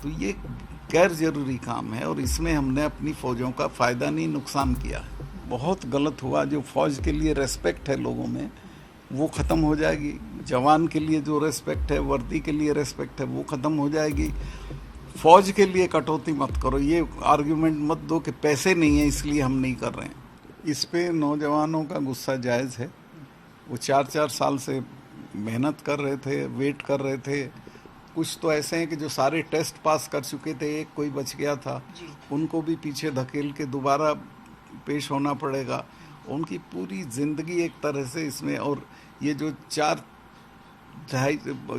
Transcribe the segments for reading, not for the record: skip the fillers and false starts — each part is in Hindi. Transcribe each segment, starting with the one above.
तो ये गैर ज़रूरी काम है और इसमें हमने अपनी फ़ौजों का फ़ायदा नहीं नुकसान किया है। बहुत गलत हुआ। जो फ़ौज के लिए रेस्पेक्ट है लोगों में वो ख़त्म हो जाएगी। जवान के लिए जो रेस्पेक्ट है, वर्दी के लिए रेस्पेक्ट है, वो ख़त्म हो जाएगी। फ़ौज के लिए कटौती मत करो। ये आर्ग्यूमेंट मत दो कि पैसे नहीं है इसलिए हम नहीं कर रहे हैं। इस पे नौजवानों का गुस्सा जायज़ है। वो 4-4 साल से मेहनत कर रहे थे, वेट कर रहे थे। कुछ तो ऐसे हैं कि जो सारे टेस्ट पास कर चुके थे, एक कोई बच गया था, उनको भी पीछे धकेल के दोबारा पेश होना पड़ेगा। उनकी पूरी ज़िंदगी एक तरह से इसमें, और ये जो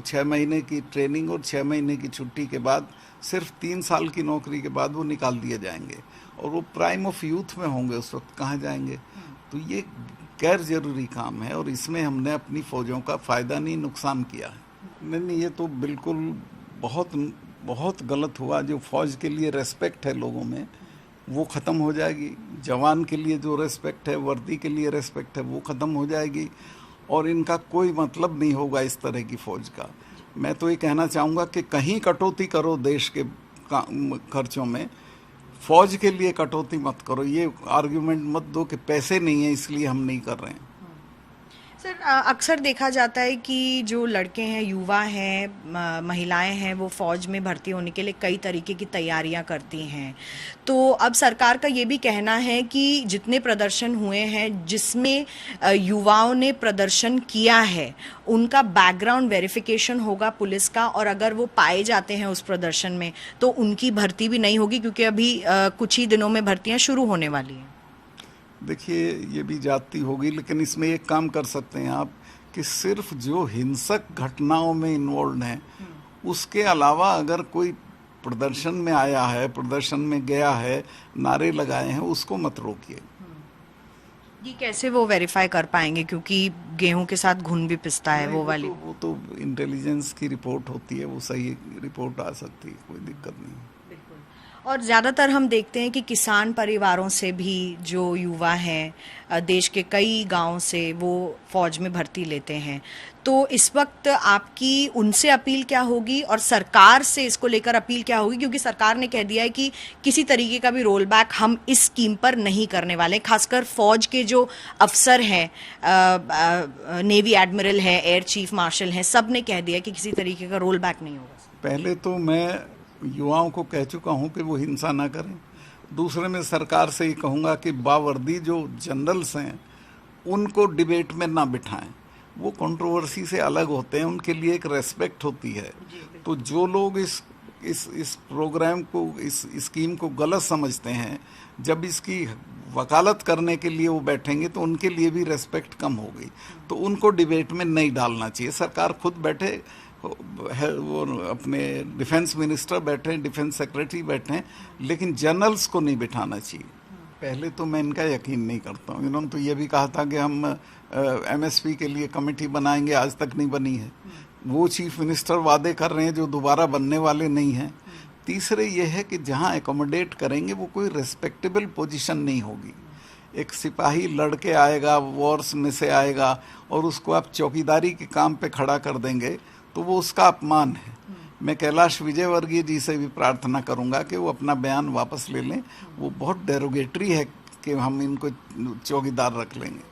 6 महीने की ट्रेनिंग और 6 महीने की छुट्टी के बाद सिर्फ 3 साल की नौकरी के बाद वो निकाल दिए जाएंगे और वो प्राइम ऑफ यूथ में होंगे, उस वक्त कहाँ जाएंगे। तो ये गैर ज़रूरी काम है और इसमें हमने अपनी फ़ौजों का फ़ायदा नहीं नुकसान किया है। नहीं, ये तो बिल्कुल बहुत गलत हुआ। जो फ़ौज के लिए रेस्पेक्ट है लोगों में वो ख़त्म हो जाएगी। जवान के लिए जो रेस्पेक्ट है, वर्दी के लिए रेस्पेक्ट है, वो ख़त्म हो जाएगी और इनका कोई मतलब नहीं होगा इस तरह की फ़ौज का। मैं तो ये कहना चाहूँगा कि कहीं कटौती करो देश के खर्चों में, फ़ौज के लिए कटौती मत करो। ये आर्ग्यूमेंट मत दो कि पैसे नहीं है इसलिए हम नहीं कर रहे हैं। सर, अक्सर देखा जाता है कि जो लड़के हैं, युवा हैं, महिलाएं हैं, वो फ़ौज में भर्ती होने के लिए कई तरीके की तैयारियां करती हैं। तो अब सरकार का ये भी कहना है कि जितने प्रदर्शन हुए हैं जिसमें युवाओं ने प्रदर्शन किया है, उनका बैकग्राउंड वेरिफिकेशन होगा पुलिस का, और अगर वो पाए जाते हैं उस प्रदर्शन में तो उनकी भर्ती भी नहीं होगी, क्योंकि अभी कुछ ही दिनों में भर्तियाँ शुरू होने वाली हैं। देखिए, ये भी जाती होगी, लेकिन इसमें एक काम कर सकते हैं आप कि सिर्फ जो हिंसक घटनाओं में इन्वॉल्व हैं उसके अलावा अगर कोई प्रदर्शन में आया है, प्रदर्शन में गया है, नारे लगाए हैं, उसको मत रोकिए। ये कैसे वो वेरीफाई कर पाएंगे, क्योंकि गेहूं के साथ घुन भी पिसता है वो वाली? वो तो इंटेलिजेंस की रिपोर्ट होती है, वो सही रिपोर्ट आ सकती है, कोई दिक्कत नहीं। और ज़्यादातर हम देखते हैं कि किसान परिवारों से भी जो युवा हैं, देश के कई गांवों से वो फ़ौज में भर्ती लेते हैं। तो इस वक्त आपकी उनसे अपील क्या होगी और सरकार से इसको लेकर अपील क्या होगी, क्योंकि सरकार ने कह दिया है कि किसी तरीके का भी रोल बैक हम इस स्कीम पर नहीं करने वाले। खासकर फ़ौज के जो अफसर हैं, नेवी एडमिरल है, एयर चीफ मार्शल हैं, सब ने कह दिया कि किसी तरीके का रोल बैक नहीं होगा। पहले तो मैं युवाओं को कह चुका हूं कि वो हिंसा ना करें। दूसरे में सरकार से ही कहूंगा कि बावर्दी जो जनरल्स हैं उनको डिबेट में ना बिठाएं। वो कंट्रोवर्सी से अलग होते हैं, उनके लिए एक रेस्पेक्ट होती है। तो जो लोग इस प्रोग्राम को, इस स्कीम को गलत समझते हैं, जब इसकी वकालत करने के लिए वो बैठेंगे तो उनके लिए भी रेस्पेक्ट कम हो गई। तो उनको डिबेट में नहीं डालना चाहिए। सरकार खुद बैठे, वो अपने डिफेंस मिनिस्टर बैठे, डिफेंस सेक्रेटरी बैठे, लेकिन जनरल्स को नहीं बिठाना चाहिए। पहले तो मैं इनका यकीन नहीं करता हूँ। इन्होंने तो ये भी कहा था कि हम MSP के लिए कमेटी बनाएंगे, आज तक नहीं बनी है। वो चीफ मिनिस्टर वादे कर रहे हैं जो दोबारा बनने वाले नहीं हैं। तीसरे ये है कि जहाँ एकोमोडेट करेंगे वो कोई रिस्पेक्टेबल पोजीशन नहीं होगी। एक सिपाही लड़के आएगा, वॉर्स में से आएगा, और उसको आप चौकीदारी के काम पे खड़ा कर देंगे तो वो उसका अपमान है। मैं कैलाश विजयवर्गीय जी से भी प्रार्थना करूंगा कि वो अपना बयान वापस ले लें। वो बहुत डेरोगेटरी है कि हम इनको चौकीदार रख लेंगे।